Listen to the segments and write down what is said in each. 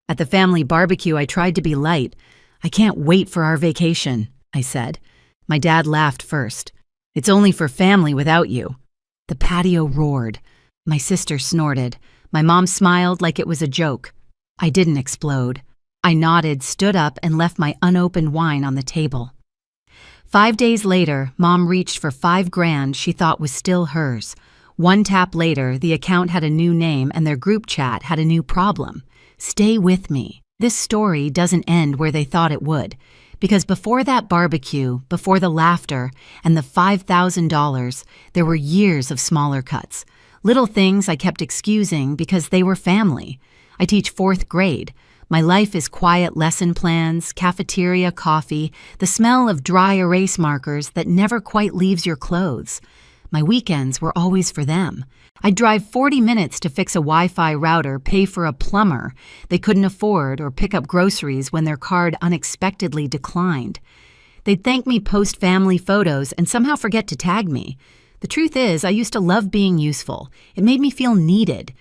At the family barbecue, I tried to be light. "I can't wait for our vacation," I said. My dad laughed first. "It's only for family without you." The patio roared. My sister snorted. My mom smiled like it was a joke. I didn't explode. I nodded, stood up, and left my unopened wine on the table. 5 days later, Mom reached for $5,000 she thought was still hers. One tap later, the account had a new name and their group chat had a new problem. Stay with me. This story doesn't end where they thought it would. Because before that barbecue, before the laughter, and the $5,000, there were years of smaller cuts. Little things I kept excusing because they were family. I teach 4th grade. My life is quiet lesson plans, cafeteria coffee, the smell of dry erase markers that never quite leaves your clothes. My weekends were always for them. I'd drive 40 minutes to fix a Wi-Fi router, pay for a plumber they couldn't afford, or pick up groceries when their card unexpectedly declined. They'd thank me post-family photos and somehow forget to tag me. The truth is, I used to love being useful. It made me feel needed.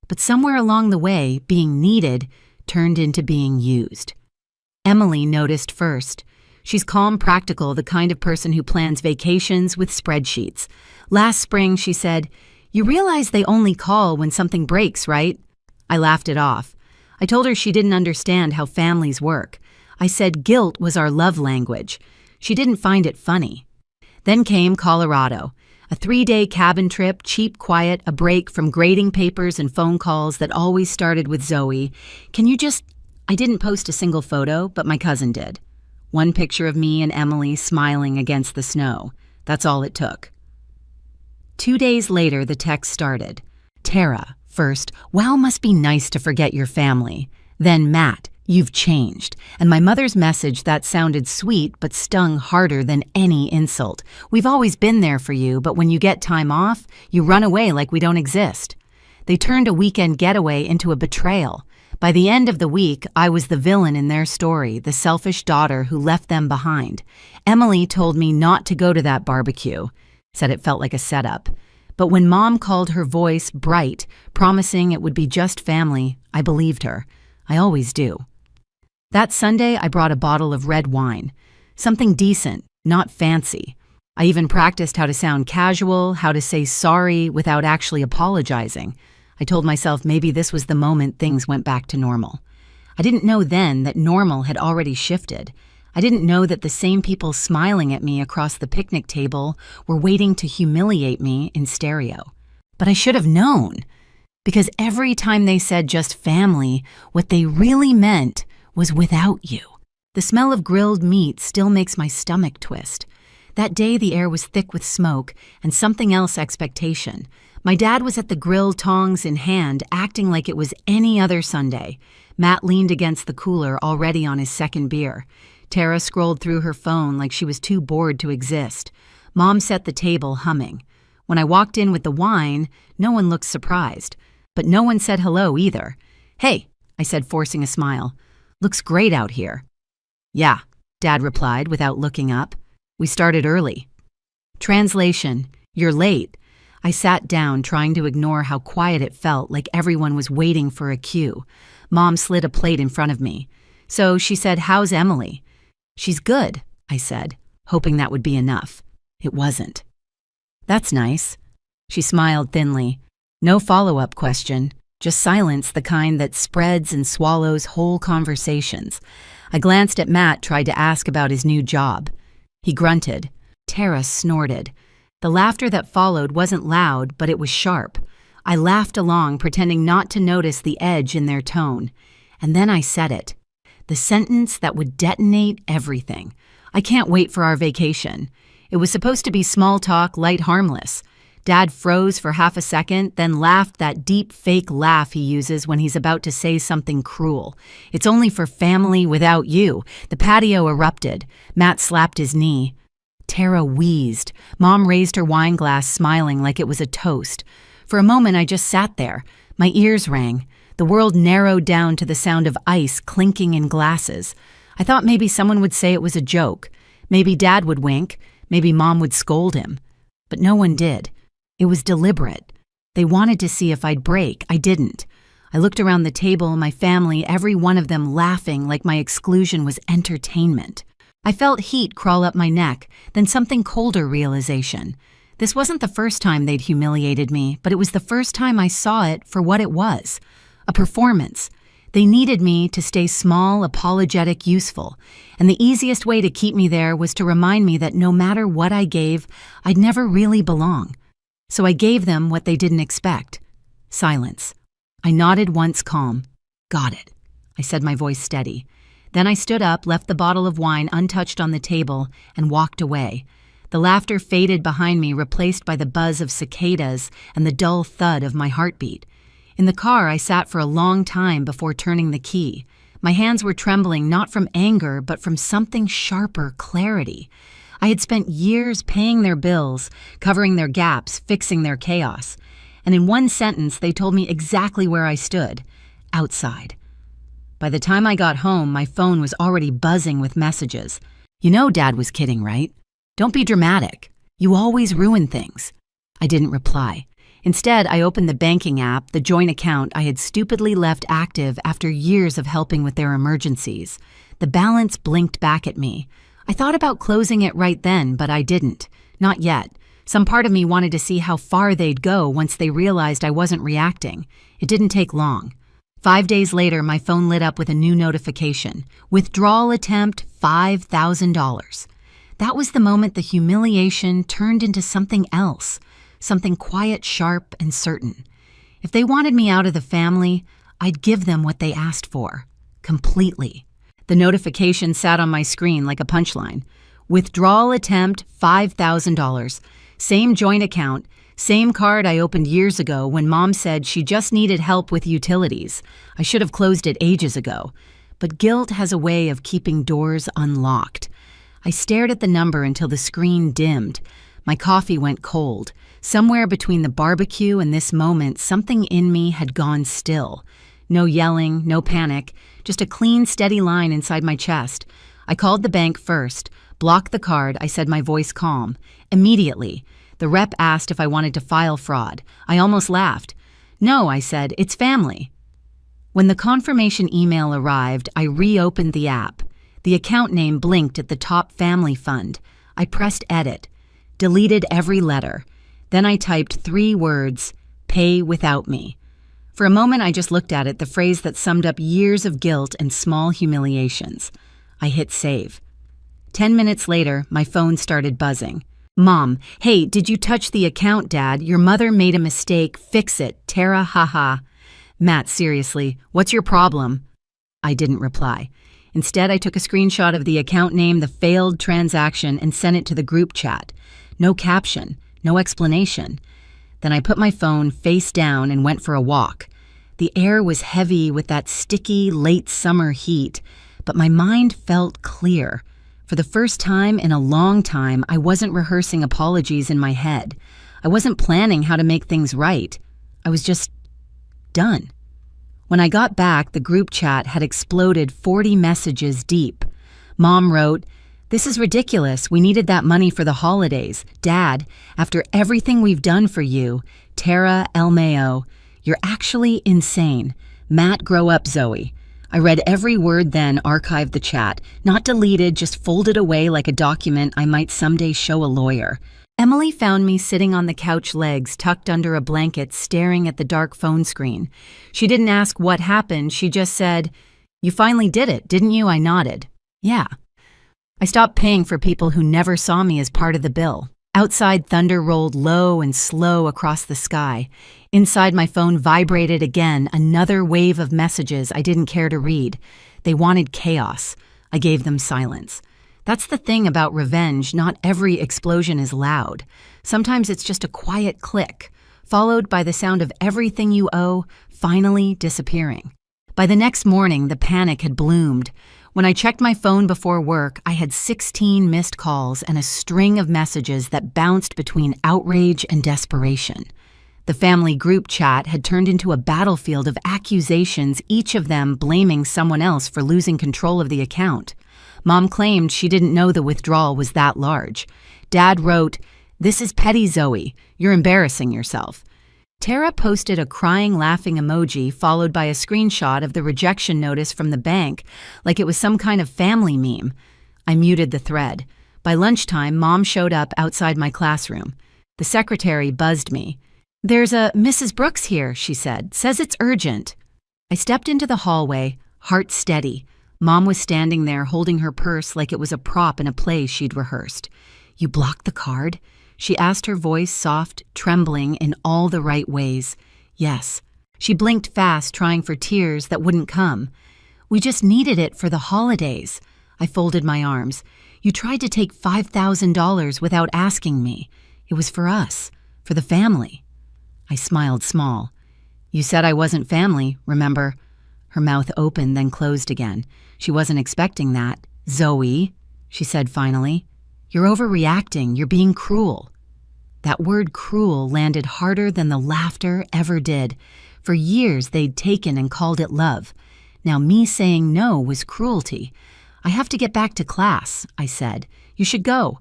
But somewhere along the way, being needed turned into being used. Emily noticed first. She's calm, practical, the kind of person who plans vacations with spreadsheets. Last spring, she said, "You realize they only call when something breaks, right?" I laughed it off. I told her she didn't understand how families work. I said guilt was our love language. She didn't find it funny. Then came Colorado. A 3-day cabin trip, cheap, quiet, a break from grading papers and phone calls that always started with Zoey. I didn't post a single photo, but my cousin did. One picture of me and Emily smiling against the snow. That's all it took. 2 days later, the text started. Tara, first, "Wow, must be nice to forget your family." Then Matt, "You've changed." And my mother's message that sounded sweet but stung harder than any insult. "We've always been there for you, but when you get time off, you run away like we don't exist." They turned a weekend getaway into a betrayal. By the end of the week, I was the villain in their story, the selfish daughter who left them behind. Emily told me not to go to that barbecue, said it felt like a setup. But when Mom called her voice bright, promising it would be just family, I believed her. I always do. That Sunday, I brought a bottle of red wine. Something decent, not fancy. I even practiced how to sound casual, how to say sorry without actually apologizing. I told myself maybe this was the moment things went back to normal. I didn't know then that normal had already shifted. I didn't know that the same people smiling at me across the picnic table were waiting to humiliate me in stereo. But I should have known. Because every time they said just family, what they really meant was without you. The smell of grilled meat still makes my stomach twist. That day the air was thick with smoke and something else expectation. My dad was at the grill, tongs in hand, acting like it was any other Sunday. Matt leaned against the cooler, already on his second beer. Tara scrolled through her phone like she was too bored to exist. Mom set the table, humming. When I walked in with the wine, no one looked surprised. But no one said hello either. "Hey," I said, forcing a smile. "Looks great out here." "Yeah," Dad replied without looking up. "We started early." Translation: "You're late." I sat down, trying to ignore how quiet it felt, like everyone was waiting for a cue. Mom slid a plate in front of me. So she said, "How's Emily?" "She's good," I said, hoping that would be enough. It wasn't. "That's nice." She smiled thinly. No follow-up question, just silence, the kind that spreads and swallows whole conversations. I glanced at Matt, tried to ask about his new job. He grunted. Tara snorted. The laughter that followed wasn't loud, but it was sharp. I laughed along, pretending not to notice the edge in their tone. And then I said it. The sentence that would detonate everything. "I can't wait for our vacation." It was supposed to be small talk, light, harmless. Dad froze for half a second, then laughed that deep, fake laugh he uses when he's about to say something cruel. "It's only for family without you." The patio erupted. Matt slapped his knee. Tara wheezed. Mom raised her wine glass, smiling like it was a toast. For a moment, I just sat there. My ears rang. The world narrowed down to the sound of ice clinking in glasses. I thought maybe someone would say it was a joke. Maybe Dad would wink. Maybe Mom would scold him. But no one did. It was deliberate. They wanted to see if I'd break. I didn't. I looked around the table, my family, every one of them laughing like my exclusion was entertainment. I felt heat crawl up my neck, then something colder realization. This wasn't the first time they'd humiliated me, but it was the first time I saw it for what it was. A performance. They needed me to stay small, apologetic, useful, and the easiest way to keep me there was to remind me that no matter what I gave, I'd never really belong. So I gave them what they didn't expect. Silence. I nodded once, calm. Got it, I said, my voice steady. Then I stood up, left the bottle of wine untouched on the table, and walked away. The laughter faded behind me, replaced by the buzz of cicadas and the dull thud of my heartbeat. In the car, I sat for a long time before turning the key. My hands were trembling not from anger, but from something sharper, clarity. I had spent years paying their bills, covering their gaps, fixing their chaos. And in one sentence, they told me exactly where I stood. Outside. By the time I got home, my phone was already buzzing with messages. You know Dad was kidding, right? Don't be dramatic. You always ruin things. I didn't reply. Instead, I opened the banking app, the joint account I had stupidly left active after years of helping with their emergencies. The balance blinked back at me. I thought about closing it right then, but I didn't. Not yet. Some part of me wanted to see how far they'd go once they realized I wasn't reacting. It didn't take long. 5 days later, my phone lit up with a new notification. Withdrawal attempt, $5,000. That was the moment the humiliation turned into something else. Something quiet, sharp, and certain. If they wanted me out of the family, I'd give them what they asked for. Completely. The notification sat on my screen like a punchline. Withdrawal attempt, $5,000. Same joint account, same card I opened years ago when Mom said she just needed help with utilities. I should have closed it ages ago. But guilt has a way of keeping doors unlocked. I stared at the number until the screen dimmed. My coffee went cold. Somewhere between the barbecue and this moment, something in me had gone still. No yelling, no panic, just a clean, steady line inside my chest. I called the bank first, blocked the card, I said, my voice calm. Immediately, the rep asked if I wanted to file fraud. I almost laughed. No, I said, it's family. When the confirmation email arrived, I reopened the app. The account name blinked at the top family fund. I pressed edit, deleted every letter. Then I typed 3 words, pay without me. For a moment, I just looked at it, the phrase that summed up years of guilt and small humiliations. I hit save. 10 minutes later, my phone started buzzing. Mom, hey, did you touch the account, Dad? Your mother made a mistake. Fix it. Tara, haha. Matt, seriously, what's your problem? I didn't reply. Instead, I took a screenshot of the account name, the failed transaction, and sent it to the group chat. No caption, no explanation. Then I put my phone face down and went for a walk. The air was heavy with that sticky, late summer heat, but my mind felt clear. For the first time in a long time, I wasn't rehearsing apologies in my head. I wasn't planning how to make things right. I was just done. When I got back, the group chat had exploded 40 messages deep. Mom wrote, "This is ridiculous. We needed that money for the holidays. Dad, after everything we've done for you, Tara Elmeo, you're actually insane. Matt, grow up, Zoey." I read every word, then archived the chat. Not deleted, just folded away like a document I might someday show a lawyer. Emily found me sitting on the couch, legs tucked under a blanket, staring at the dark phone screen. She didn't ask what happened. She just said, "You finally did it, didn't you?" I nodded. "Yeah." I stopped paying for people who never saw me as part of the bill. Outside, thunder rolled low and slow across the sky. Inside, my phone vibrated again, another wave of messages I didn't care to read. They wanted chaos. I gave them silence. That's the thing about revenge. Not every explosion is loud. Sometimes it's just a quiet click, followed by the sound of everything you owe finally disappearing. By the next morning, the panic had bloomed. When I checked my phone before work, I had 16 missed calls and a string of messages that bounced between outrage and desperation. The family group chat had turned into a battlefield of accusations, each of them blaming someone else for losing control of the account. Mom claimed she didn't know the withdrawal was that large. Dad wrote, "This is petty, Zoey. You're embarrassing yourself." Tara posted a crying, laughing emoji followed by a screenshot of the rejection notice from the bank, like it was some kind of family meme. I muted the thread. By lunchtime, Mom showed up outside my classroom. The secretary buzzed me. "There's a Mrs. Brooks here," she said. "Says it's urgent." I stepped into the hallway, heart steady. Mom was standing there holding her purse like it was a prop in a play she'd rehearsed. "You blocked the card?" She asked, her voice soft, trembling in all the right ways. "Yes." She blinked fast, trying for tears that wouldn't come. "We just needed it for the holidays." I folded my arms. "You tried to take $5,000 without asking me. It was for us, for the family." I smiled small. "You said I wasn't family, remember?" Her mouth opened, then closed again. She wasn't expecting that. "Zoey," she said finally, "you're overreacting. You're being cruel." That word cruel landed harder than the laughter ever did. For years they'd taken and called it love. Now me saying no was cruelty. "I have to get back to class," I said. "You should go."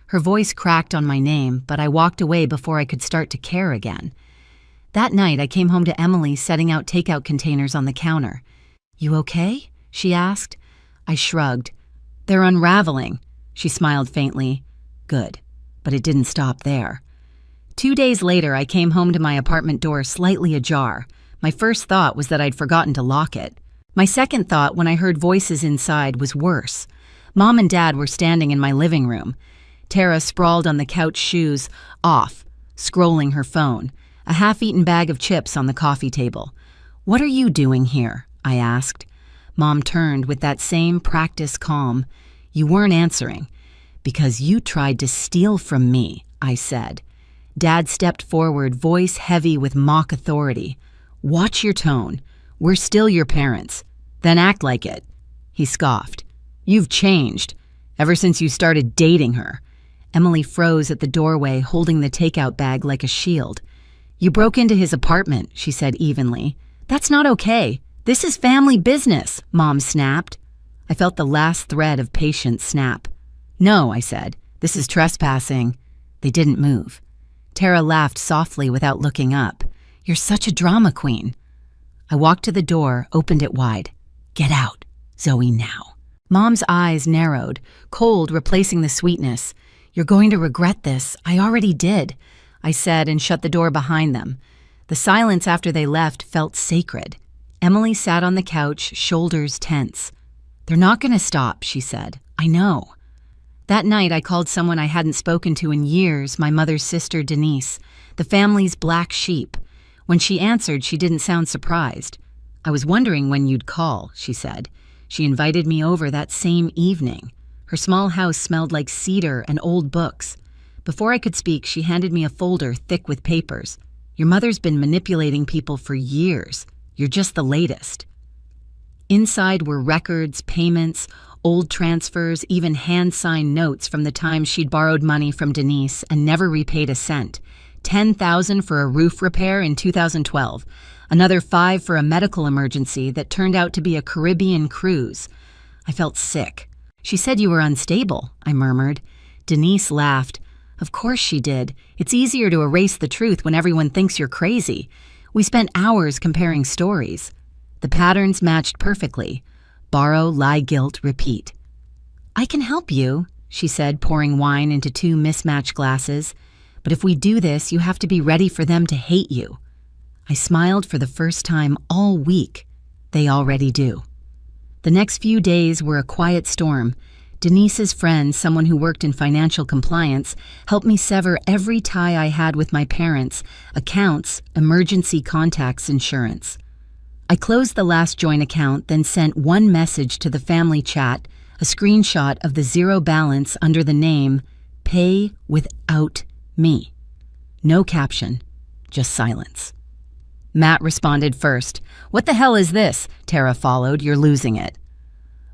Her voice cracked on my name, but I walked away before I could start to care again. That night, I came home to Emily setting out takeout containers on the counter. "You okay?" she asked. I shrugged. "They're unraveling." She smiled faintly. "Good." But it didn't stop there. 2 days later, I came home to my apartment door slightly ajar. My first thought was that I'd forgotten to lock it. My second thought, when I heard voices inside, was worse. Mom and Dad were standing in my living room. Tara sprawled on the couch, shoes off, scrolling her phone. A half-eaten bag of chips on the coffee table. "What are you doing here?" I asked. Mom turned with that same practice calm. "You weren't answering." "Because you tried to steal from me," I said. Dad stepped forward, voice heavy with mock authority. "Watch your tone. We're still your parents. Then act like it." He scoffed. "You've changed. Ever since you started dating her." Emily froze at the doorway, holding the takeout bag like a shield. "You broke into his apartment," she said evenly. "That's not okay. This is family business," Mom snapped. I felt the last thread of patience snap. "No," I said. "This is trespassing." They didn't move. Tara laughed softly without looking up. "You're such a drama queen." I walked to the door, opened it wide. "Get out, Zoey, now." Mom's eyes narrowed, cold replacing the sweetness. "You're going to regret this. I already did," I said and shut the door behind them. The silence after they left felt sacred. Emily sat on the couch, shoulders tense. "They're not going to stop," she said. "I know." That night, I called someone I hadn't spoken to in years, my mother's sister, Denise, the family's black sheep. When she answered, she didn't sound surprised. "I was wondering when you'd call," she said. She invited me over that same evening. Her small house smelled like cedar and old books. Before I could speak, she handed me a folder thick with papers. "Your mother's been manipulating people for years. You're just the latest." Inside were records, payments, old transfers, even hand-signed notes from the time she'd borrowed money from Denise and never repaid a cent. $10,000 for a roof repair in 2012. Another $5,000 for a medical emergency that turned out to be a Caribbean cruise. I felt sick. "She said you were unstable," I murmured. Denise laughed. "Of course she did. It's easier to erase the truth when everyone thinks you're crazy." We spent hours comparing stories. The patterns matched perfectly. Borrow, lie, guilt, repeat. "I can help you," she said, pouring wine into 2 mismatched glasses. "But if we do this, you have to be ready for them to hate you." I smiled for the first time all week. They already do. The next few days were a quiet storm. Denise's friend, someone who worked in financial compliance, helped me sever every tie I had with my parents, accounts, emergency contacts, insurance. I closed the last joint account, then sent one message to the family chat, a screenshot of the zero balance under the name, "Pay without me." No caption, just silence. Matt responded first. "What the hell is this?" Tara followed. "You're losing it."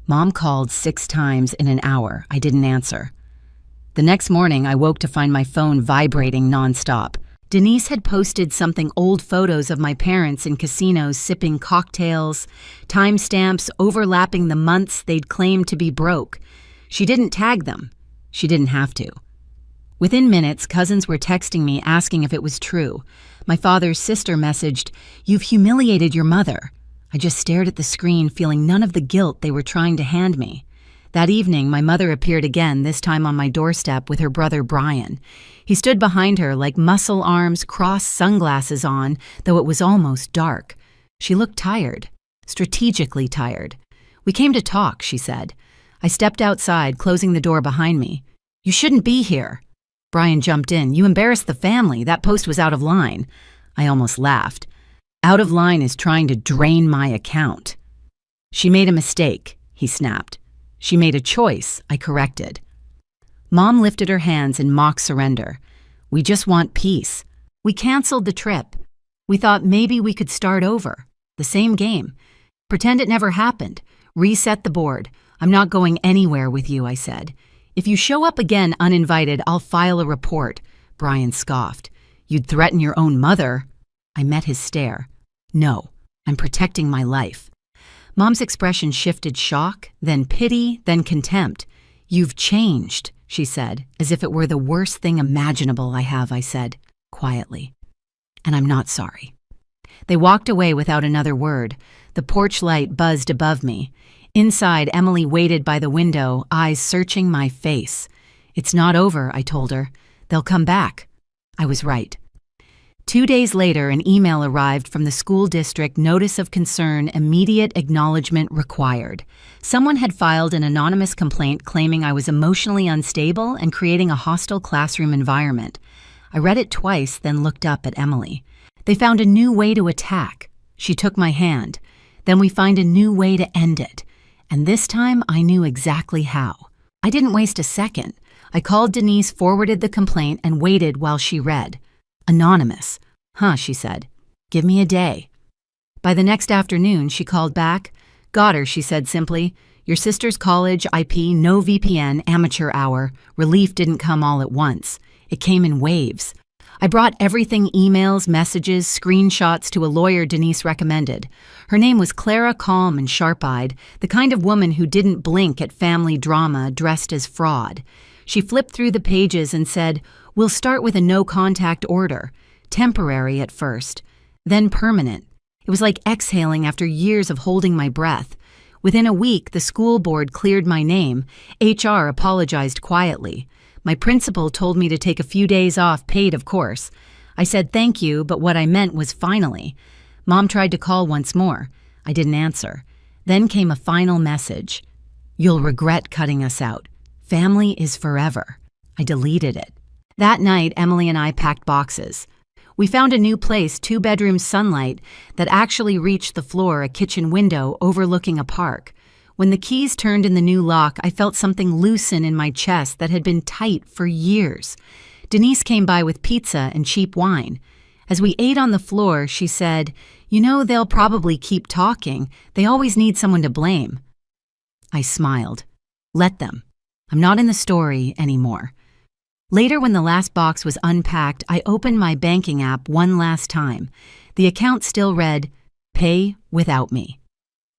Mom called 6 times in an hour. I didn't answer. The next morning, I woke to find my phone vibrating nonstop. Denise had posted something old photos of my parents in casinos sipping cocktails, timestamps overlapping the months they'd claimed to be broke. She didn't tag them. She didn't have to. Within minutes, cousins were texting me asking if it was true. My father's sister messaged, "You've humiliated your mother." I just stared at the screen, feeling none of the guilt they were trying to hand me. That evening, my mother appeared again, this time on my doorstep with her brother Brian. He stood behind her like muscle arms, crossed sunglasses on, though it was almost dark. She looked tired, strategically tired. "We came to talk," she said. I stepped outside, closing the door behind me. "You shouldn't be here." Brian jumped in. "You embarrassed the family. That post was out of line." I almost laughed. "Out of line is trying to drain my account." "She made a mistake," he snapped. "She made a choice," I corrected. Mom lifted her hands in mock surrender. "We just want peace." We canceled the trip. We thought maybe we could start over. The same game. Pretend it never happened. Reset the board. "I'm not going anywhere with you," I said. "If you show up again uninvited, I'll file a report." Brian scoffed. "You'd threaten your own mother." I met his stare. "No, I'm protecting my life." Mom's expression shifted shock, then pity, then contempt. "You've changed," she said, as if it were the worst thing imaginable I said, quietly. "And I'm not sorry." They walked away without another word. The porch light buzzed above me. Inside, Emily waited by the window, eyes searching my face. "It's not over," I told her. "They'll come back." I was right. 2 days later, an email arrived from the school district, notice of concern, immediate acknowledgement required. Someone had filed an anonymous complaint claiming I was emotionally unstable and creating a hostile classroom environment. I read it twice, then looked up at Emily. "They found a new way to attack." She took my hand. "Then we find a new way to end it." And this time I knew exactly how. I didn't waste a second. I called Denise, forwarded the complaint, and waited while she read. "Anonymous." "Huh," she said. "Give me a day." By the next afternoon, she called back. "Got her," she said simply. "Your sister's college, IP, no VPN, amateur hour. Relief didn't come all at once. It came in waves." I brought everything, emails, messages, screenshots, to a lawyer Denise recommended. Her name was Clara, calm and sharp-eyed, the kind of woman who didn't blink at family drama dressed as fraud. She flipped through the pages and said, "We'll start with a no-contact order. Temporary at first, then permanent." It was like exhaling after years of holding my breath. Within a week, the school board cleared my name. HR apologized quietly. My principal told me to take a few days off, paid of course. I said thank you, but what I meant was finally. Mom tried to call once more. I didn't answer. Then came a final message. "You'll regret cutting us out. Family is forever." I deleted it. That night, Emily and I packed boxes. We found a new place, 2-bedroom sunlight, that actually reached the floor, a kitchen window overlooking a park. When the keys turned in the new lock, I felt something loosen in my chest that had been tight for years. Denise came by with pizza and cheap wine. As we ate on the floor, she said, "You know, they'll probably keep talking. They always need someone to blame." I smiled. Let them. I'm not in the story anymore. Later, when the last box was unpacked, I opened my banking app one last time. The account still read, "Pay without me."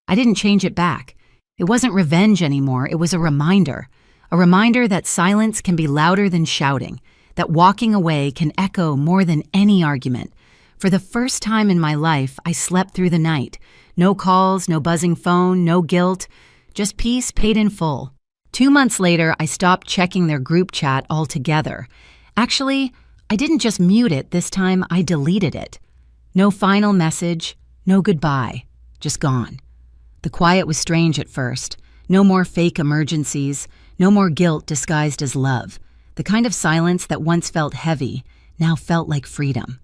I didn't change it back. It wasn't revenge anymore, it was a reminder that silence can be louder than shouting, that walking away can echo more than any argument. For the first time in my life, I slept through the night. No calls, no buzzing phone, no guilt, just peace paid in full. 2 months later, I stopped checking their group chat altogether. Actually, I didn't just mute it, this time I deleted it. No final message, no goodbye, just gone. The quiet was strange at first. No more fake emergencies, no more guilt disguised as love. The kind of silence that once felt heavy now felt like freedom.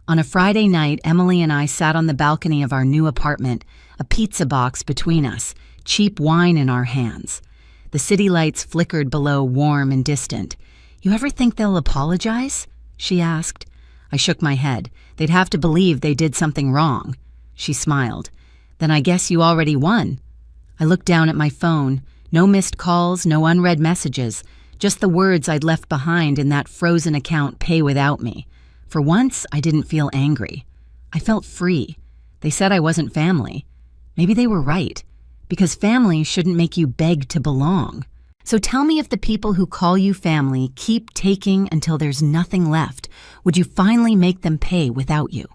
On a Friday night, Emily and I sat on the balcony of our new apartment, a pizza box between us, cheap wine in our hands. The city lights flickered below, warm and distant. "You ever think they'll apologize?" she asked. I shook my head. "They'd have to believe they did something wrong." She smiled. "Then I guess you already won." I looked down at my phone. No missed calls, no unread messages, just the words I'd left behind in that frozen account, "Pay without me." For once, I didn't feel angry. I felt free. They said I wasn't family. Maybe they were right, because family shouldn't make you beg to belong. So tell me, if the people who call you family keep taking until there's nothing left, would you finally make them pay without you?